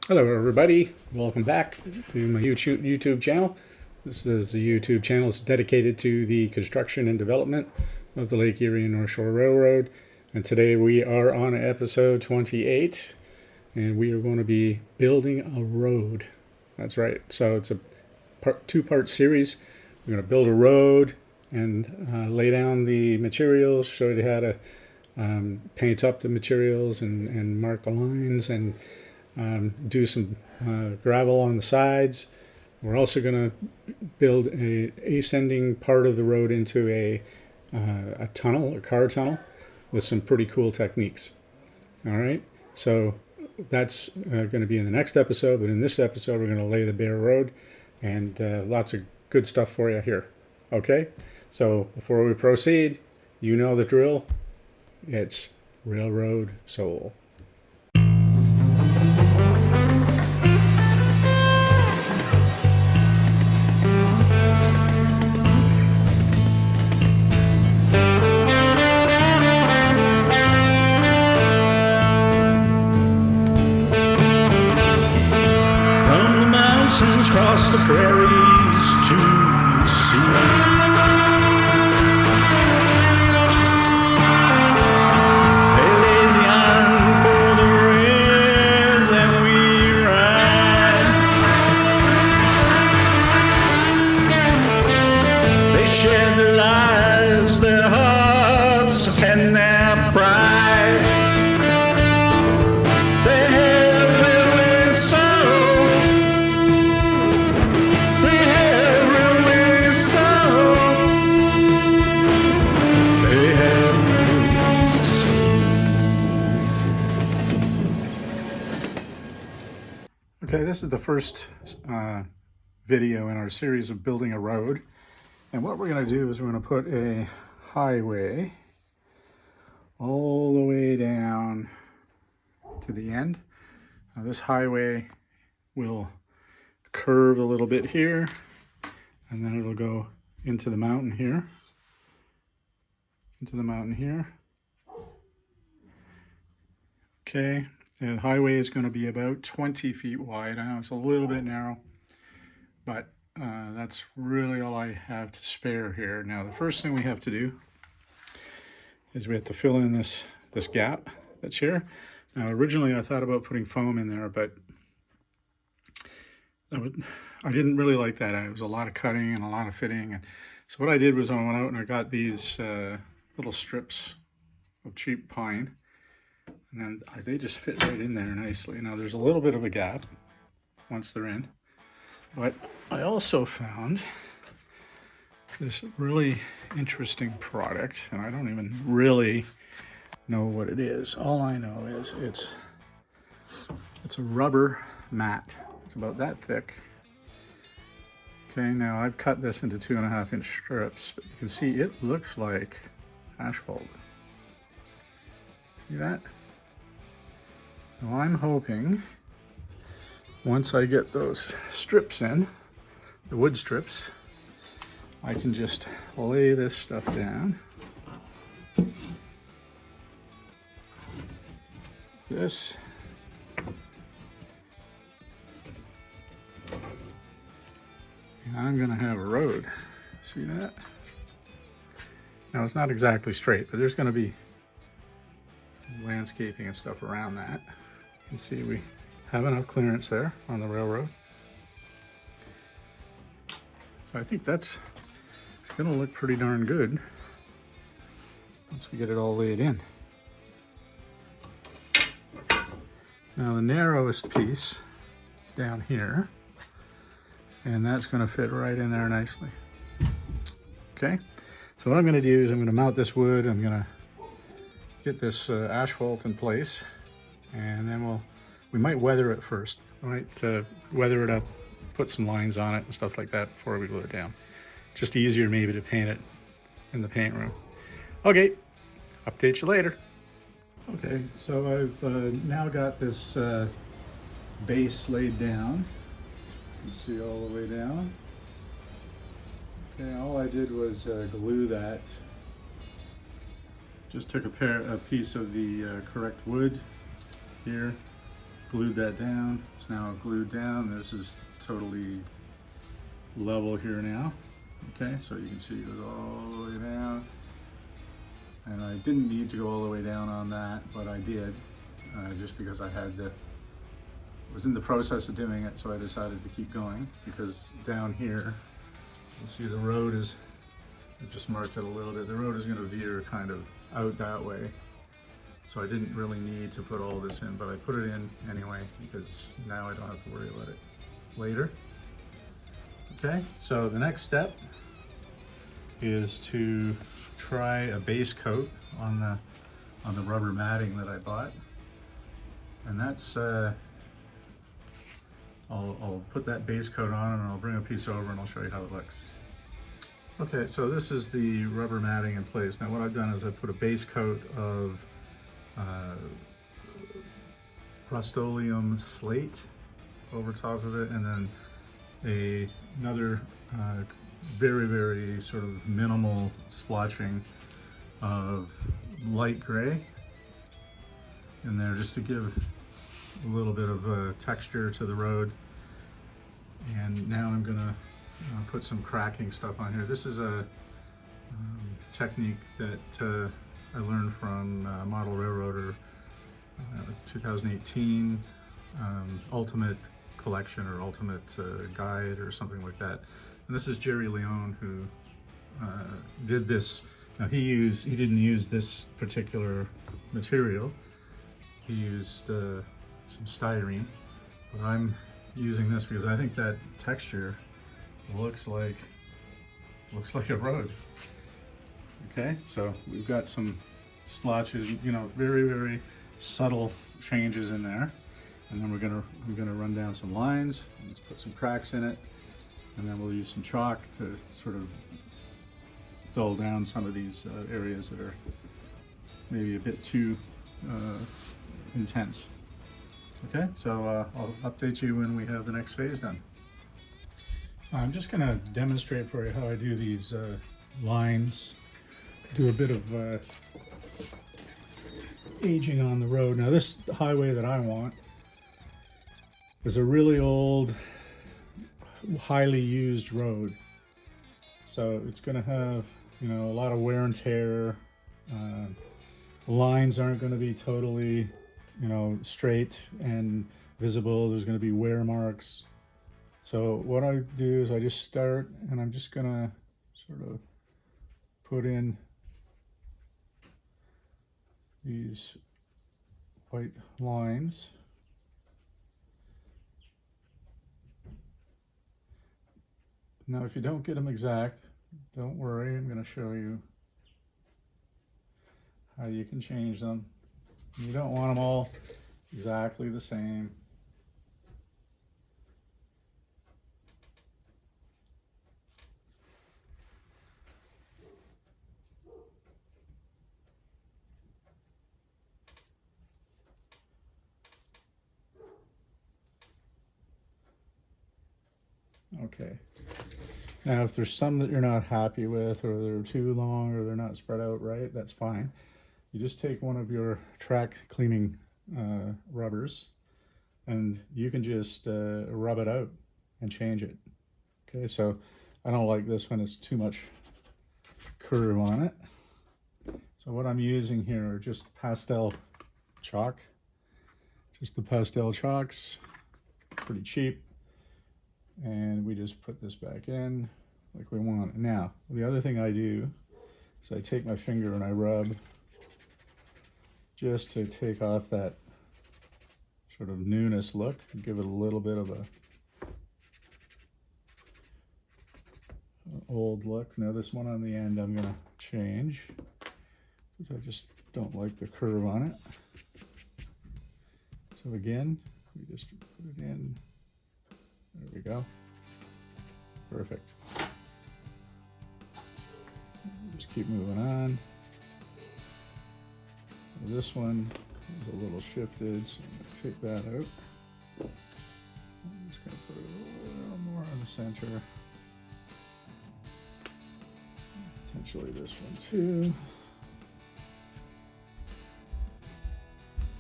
Hello everybody, welcome back to my YouTube channel. This is the YouTube channel that's dedicated to the construction and development of the Lake Erie and North Shore Railroad. And today we are on episode 28 and we are going to be building a road. That's right, so it's a two-part series. We're going to build a road and lay down the materials, show you how to paint up the materials and mark the lines and do some gravel on the sides. We're also going to build a ascending part of the road into a tunnel, a car tunnel, with some pretty cool techniques. All right, so that's going to be in the next episode, but in this episode we're going to lay the bare road and lots of good stuff for you here. Okay, so before we proceed, you know the drill. It's Railroad Soul. Across the prairies to the sea. They laid the iron for the rails and we ride. They shared their lives, their hearts, and their pride. Okay, this is the first video in our series of building a road. And what we're going to do is we're going to put a highway all the way down to the end. Now, this highway will curve a little bit here, and then it'll go into the mountain here. Okay. The highway is going to be about 20 feet wide. I know it's a little bit narrow, but that's really all I have to spare here. Now, the first thing we have to do is we have to fill in this gap that's here. Now, originally I thought about putting foam in there, but I didn't really like that. It was a lot of cutting and a lot of fitting. And so what I did was I went out and I got these little strips of cheap pine. And then they just fit right in there nicely. Now there's a little bit of a gap once they're in, but I also found this really interesting product, and I don't even really know what it is. All I know is it's a rubber mat. It's about that thick. Okay, now I've cut this into 2.5-inch strips, but you can see it looks like asphalt. See that? So I'm hoping once I get those strips in, the wood strips, I can just lay this stuff down. This. And I'm going to have a road. See that? Now it's not exactly straight, but there's going to be landscaping and stuff around that. You can see we have enough clearance there on the railroad. So I think it's going to look pretty darn good once we get it all laid in. Now the narrowest piece is down here, and that's going to fit right in there nicely. Okay, so what I'm going to do is I'm going to mount this wood. I'm going to get this asphalt in place, and then we might weather it first. We might weather it up, put some lines on it and stuff like that before we glue it down. Just easier maybe to paint it in the paint room. Okay, update you later. Okay, so I've now got this base laid down. You can see all the way down. Okay, all I did was glue that. Just took a piece of the correct wood here, glued that down. It's now glued down. This is totally level here now. Okay, so you can see it goes all the way down. And I didn't need to go all the way down on that, but I did, just because I was in the process of doing it, so I decided to keep going, because down here, you see the road is, I just marked it a little bit, the road is gonna veer kind of out that way. So I didn't really need to put all this in, but I put it in anyway, because now I don't have to worry about it later. Okay, so the next step is to try a base coat on the rubber matting that I bought. And that's, I'll put that base coat on and I'll bring a piece over and I'll show you how it looks. Okay, so this is the rubber matting in place. Now what I've done is I put a base coat of Rust-Oleum slate over top of it, and then another very, very sort of minimal splotching of light gray in there, just to give a little bit of texture to the road. And now I'm gonna put some cracking stuff on here. This is a technique that I learned from Model Railroader 2018 Ultimate Collection or Ultimate Guide or something like that. And this is Jerry Leone who did this. Now he didn't use this particular material. He used some styrene, but I'm using this because I think that texture looks like a road. Okay, so we've got some splotches, you know, very, very subtle changes in there. And then we're gonna run down some lines, and let's put some cracks in it, and then we'll use some chalk to sort of dull down some of these areas that are maybe a bit too intense. Okay, so I'll update you when we have the next phase done. I'm just gonna demonstrate for you how I do these lines. Do a bit of aging on the road. Now this highway that I want is a really old, highly used road. So it's gonna have, you know, a lot of wear and tear. Lines aren't gonna be totally, you know, straight and visible. There's gonna be wear marks. So what I do is I just start, and I'm just gonna sort of put in these white lines. Now if you don't get them exact, don't worry, I'm going to show you how you can change them. You don't want them all exactly the same. Okay. Now, if there's some that you're not happy with, or they're too long, or they're not spread out right, that's fine. You just take one of your track cleaning rubbers, and you can just rub it out and change it. Okay, so I don't like this when it's too much curve on it. So what I'm using here are just pastel chalk. Just the pastel chalks, pretty cheap. And we just put this back in like we want. Now, the other thing I do is I take my finger and I rub just to take off that sort of newness look, and give it a little bit of an old look. Now this one on the end I'm gonna change because I just don't like the curve on it. So again, we just put it in. There we go. Perfect. Just keep moving on. This one is a little shifted, so I'm going to take that out. I'm just going to put it a little more in the center. Potentially this one too.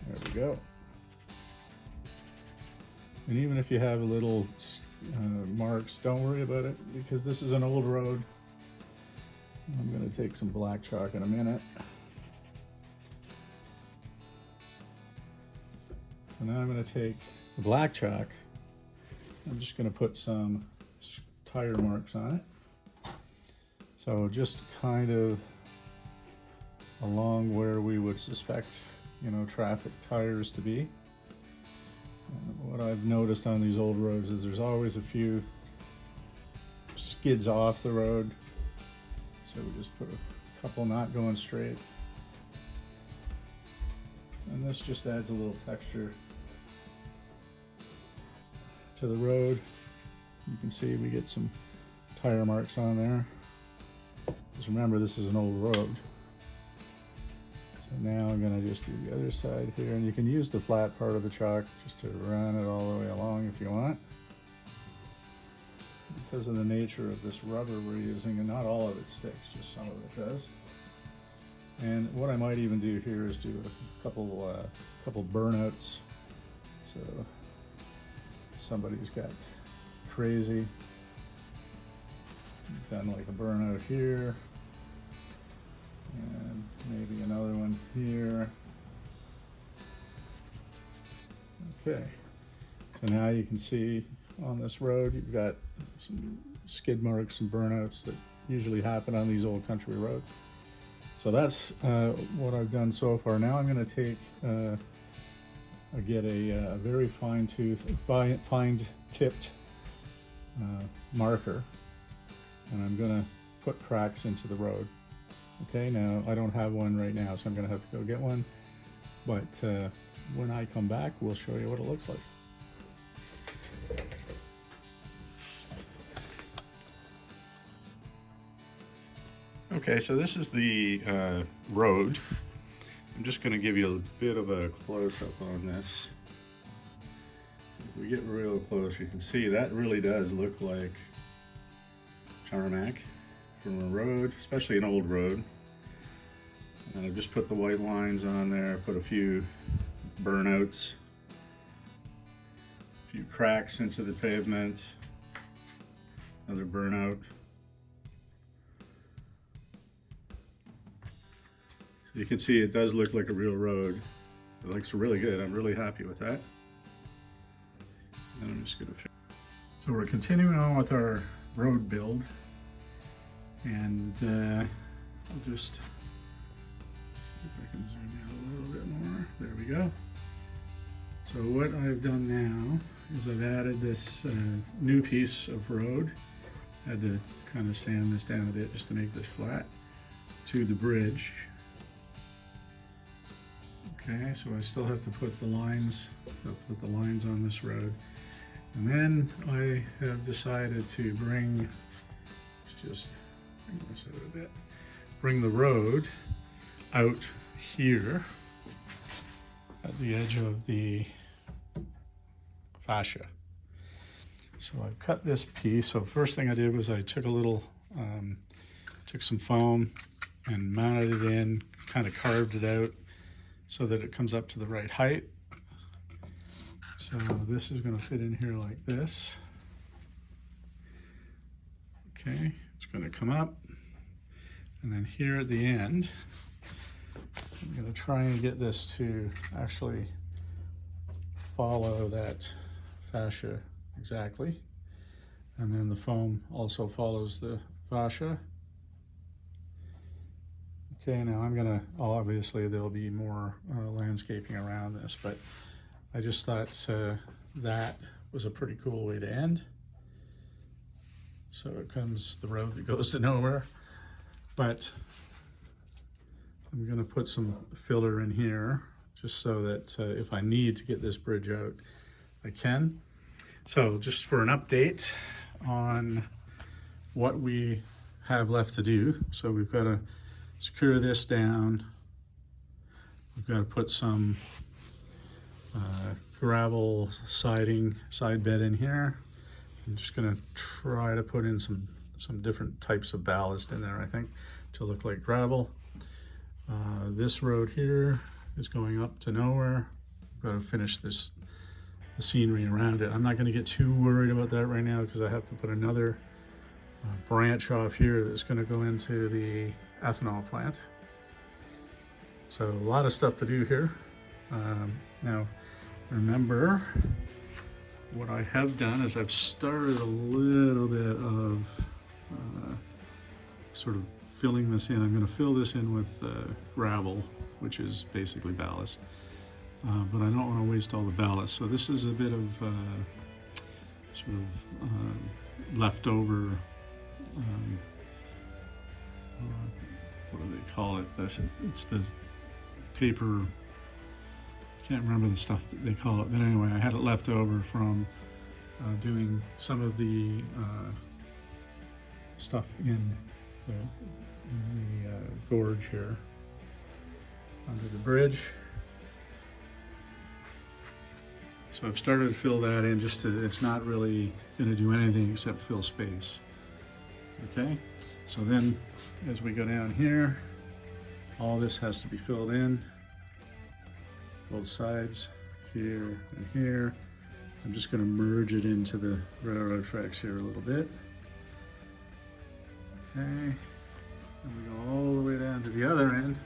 There we go. And even if you have little marks, don't worry about it, because this is an old road. I'm going to take some black chalk in a minute. And now I'm going to take the black chalk. I'm just going to put some tire marks on it. So just kind of along where we would suspect, you know, traffic tires to be. And what I've noticed on these old roads is there's always a few skids off the road. So we just put a couple not going straight. And this just adds a little texture to the road. You can see we get some tire marks on there. Just remember, this is an old road. So now I'm going to just do the other side here, and you can use the flat part of the chalk just to run it all the way along if you want. Because of the nature of this rubber we're using, and not all of it sticks, just some of it does. And what I might even do here is do a couple burnouts. So somebody's got crazy, done like a burnout here, and maybe another one here. Okay, so now you can see on this road you've got some skid marks and burnouts that usually happen on these old country roads. So that's what I've done so far. Now I'm going to take, I get a very fine-tipped marker, and I'm going to put cracks into the road. Okay, now I don't have one right now, so I'm going to have to go get one. But when I come back, we'll show you what it looks like. Okay, so this is the road. I'm just going to give you a bit of a close-up on this. So if we get real close, you can see that really does look like tarmac from a road, especially an old road. And I've just put the white lines on there, put a few burnouts, a few cracks into the pavement, another burnout. So you can see it does look like a real road. It looks really good. I'm really happy with that. And I'm just going to finish. So we're continuing on with our road build, and I'll just see if I can zoom in a little bit more. There we go. So what I've done now is I've added this new piece of road. I had to kind of sand this down a bit just to make this flat to the bridge. Okay, so I still have to put the lines, on this road. And then I have decided to bring this out a bit, bring the road out here at the edge of the fascia. So I've cut this piece. So first thing I did was I took took some foam and mounted it in, kind of carved it out so that it comes up to the right height. So this is going to fit in here like this. Okay, it's going to come up, and then here at the end, I'm going to try and get this to actually follow that fascia exactly, and then the foam also follows the fascia. Okay, now I'm gonna, obviously there'll be more landscaping around this, but I just thought that was a pretty cool way to end. So it comes the road that goes to nowhere, but I'm gonna put some filler in here just so that if I need to get this bridge out, I can. So just for an update on what we have left to do. So we've got to secure this down. We've got to put some gravel siding, side bed in here. I'm just going to try to put in some different types of ballast in there, I think, to look like gravel. This road here is going up to nowhere. We've got to finish this the scenery around it. I'm not going to get too worried about that right now because I have to put another branch off here that's going to go into the ethanol plant. So a lot of stuff to do here. Now remember, what I have done is I've started a little bit of sort of filling this in. I'm going to fill this in with gravel, which is basically ballast. But I don't want to waste all the ballast. So this is a bit of sort of leftover, what do they call it? It's the paper, I can't remember the stuff that they call it. But anyway, I had it left over from doing some of the stuff in the gorge here under the bridge. So I've started to fill that in just to, it's not really going to do anything except fill space. Okay, so then as we go down here, all this has to be filled in, both sides, here and here. I'm just going to merge it into the railroad tracks here a little bit. Okay, and we go all the way down to the other end.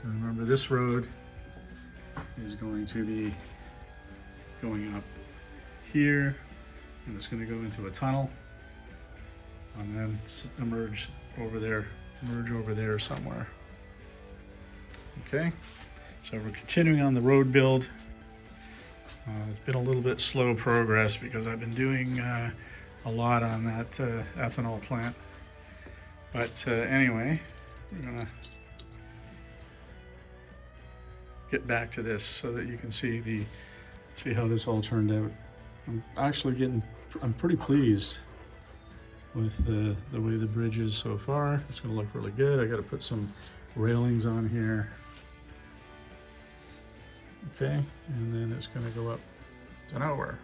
And remember, this road is going to be going up here, and it's going to go into a tunnel, and then emerge over there, merge over there somewhere. Okay, so we're continuing on the road build. It's been a little bit slow progress because I've been doing a lot on that ethanol plant. But anyway, we're gonna get back to this so that you can see how this all turned out. I'm pretty pleased with the way the bridge is so far. It's gonna look really good. I gotta put some railings on here. Okay, and then it's gonna go up to nowhere.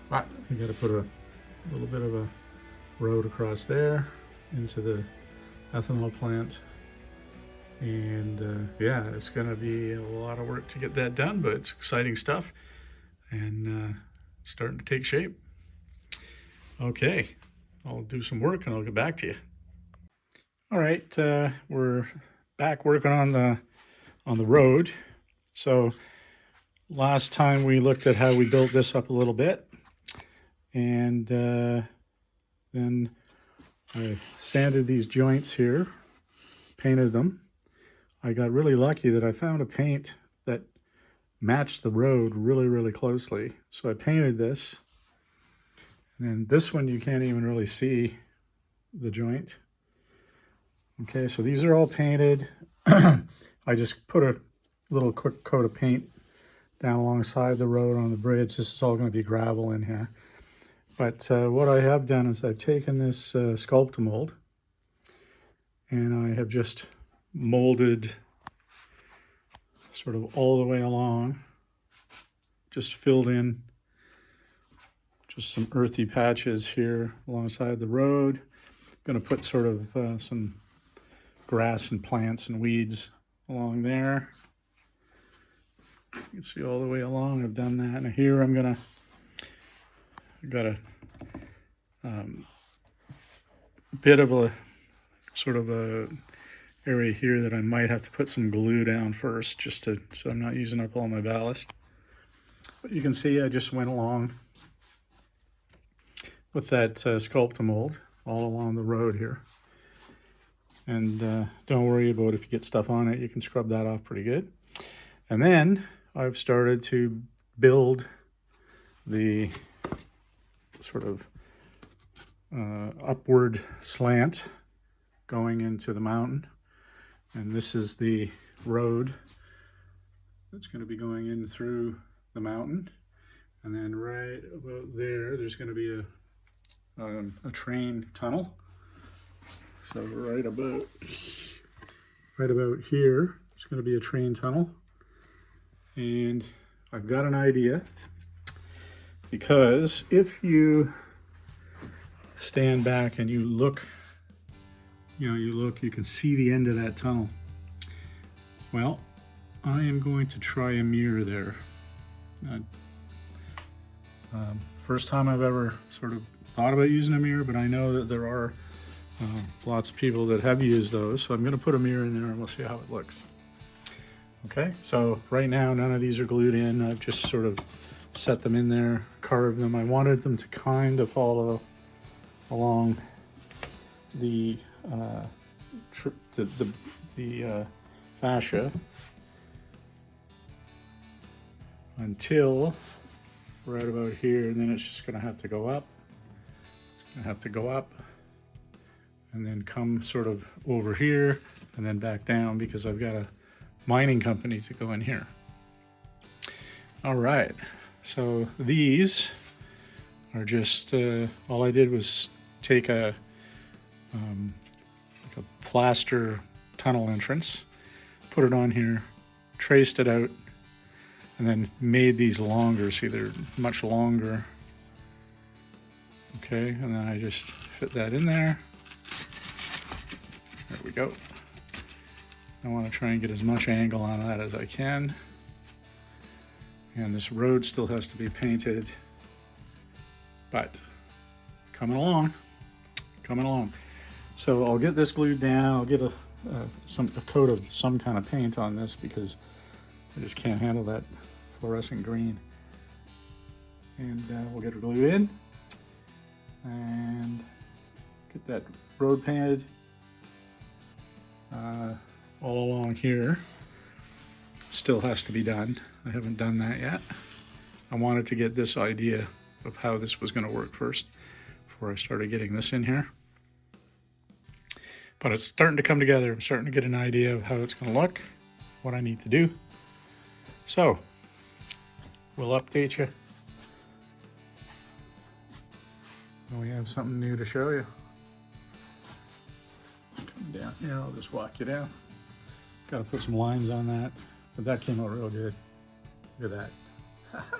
But we gotta put a little bit of a road across there into the ethanol plant. And yeah, it's gonna be a lot of work to get that done, but it's exciting stuff and starting to take shape. Okay, I'll do some work and I'll get back to you. All right, we're back working on the road. So last time we looked at how we built this up a little bit, and then I sanded these joints here, painted them. I got really lucky that I found a paint that matched the road really, really closely. So I painted this, and then this one you can't even really see the joint. Okay, so these are all painted. I just put a little quick coat of paint down alongside the road on the bridge. This is all going to be gravel in here. But what I have done is I've taken this Sculptamold and I have just molded sort of all the way along, just filled in just some earthy patches here alongside the road. Going to put sort of some grass and plants and weeds along there. You can see all the way along I've done that. And here I've got a bit of a sort of a area here that I might have to put some glue down first, just to, so I'm not using up all my ballast. But you can see I just went along with that Sculptamold all along the road here. And don't worry about if you get stuff on it, you can scrub that off pretty good. And then I've started to build the sort of upward slant going into the mountain. And this is the road that's going to be going in through the mountain. And then right about there, there's going to be a train tunnel. So right about here, it's going to be a train tunnel. And I've got an idea, because if you stand back and you look, you can see the end of that tunnel. Well, I am going to try a mirror there. First time I've ever sort of thought about using a mirror, but I know that there are lots of people that have used those. So I'm going to put a mirror in there and we'll see how it looks. Okay, so right now none of these are glued in. I've just sort of set them in there, carved them. I wanted them to kind of follow along the fascia until right about here, and then it's just going to have to go up. It's going to have to go up and then come sort of over here and then back down because I've got a mining company to go in here. All right, so these are just all I did was take like a plaster tunnel entrance, put it on here, traced it out, and then made these longer. See, they're much longer. Okay, and then I just fit that in there. There we go. I want to try and get as much angle on that as I can. And this road still has to be painted, but coming along, coming along. So I'll get this glued down. I'll get a coat of some kind of paint on this because I just can't handle that fluorescent green. And we'll get it glued in and get that road painted all along here. Still has to be done. I haven't done that yet. I wanted to get this idea of how this was going to work first before I started getting this in here. But it's starting to come together. I'm starting to get an idea of how it's going to look, what I need to do. So we'll update you when we have something new to show you. Come down here, I'll just walk you down. Got to put some lines on that, but that came out real good. Look at that.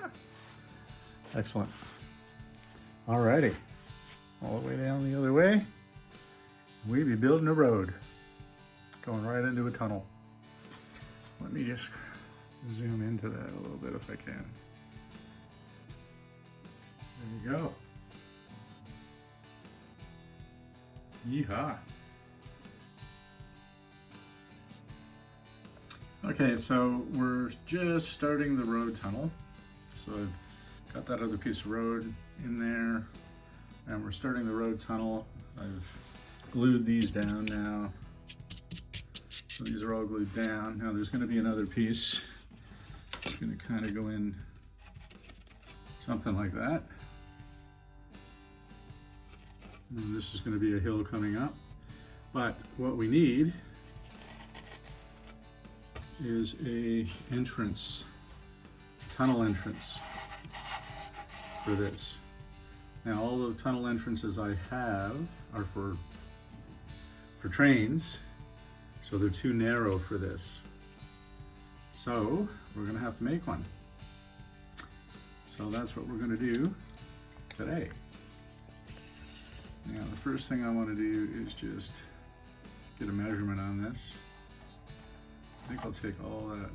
Excellent. Alrighty, all the way down the other way. We be building a road going right into a tunnel. Let me just zoom into that a little bit if I can. There you go. Yeehaw. Okay, so we're just starting the road tunnel. So I've got that other piece of road in there, and we're starting the road tunnel. I've glued these down now. So these are all glued down. Now there's going to be another piece. It's going to kind of go in something like that. And this is going to be a hill coming up. But what we need is a entrance, tunnel entrance for this. Now all the tunnel entrances I have are for trains, so they're too narrow for this. So we're gonna have to make one. So that's what we're gonna do today. Now the first thing I want to do is just get a measurement on this. I think I'll take all that.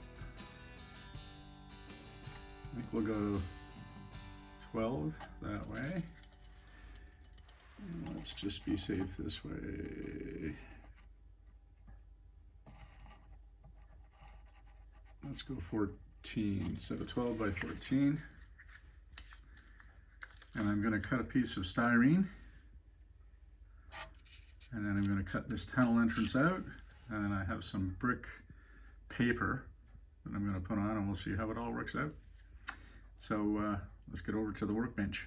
I think we'll go 12 that way. And let's just be safe this way. Let's go 14, so 12 by 14. And I'm going to cut a piece of styrene. And then I'm going to cut this tunnel entrance out. And then I have some brick paper that I'm going to put on, and we'll see how it all works out. So let's get over to the workbench.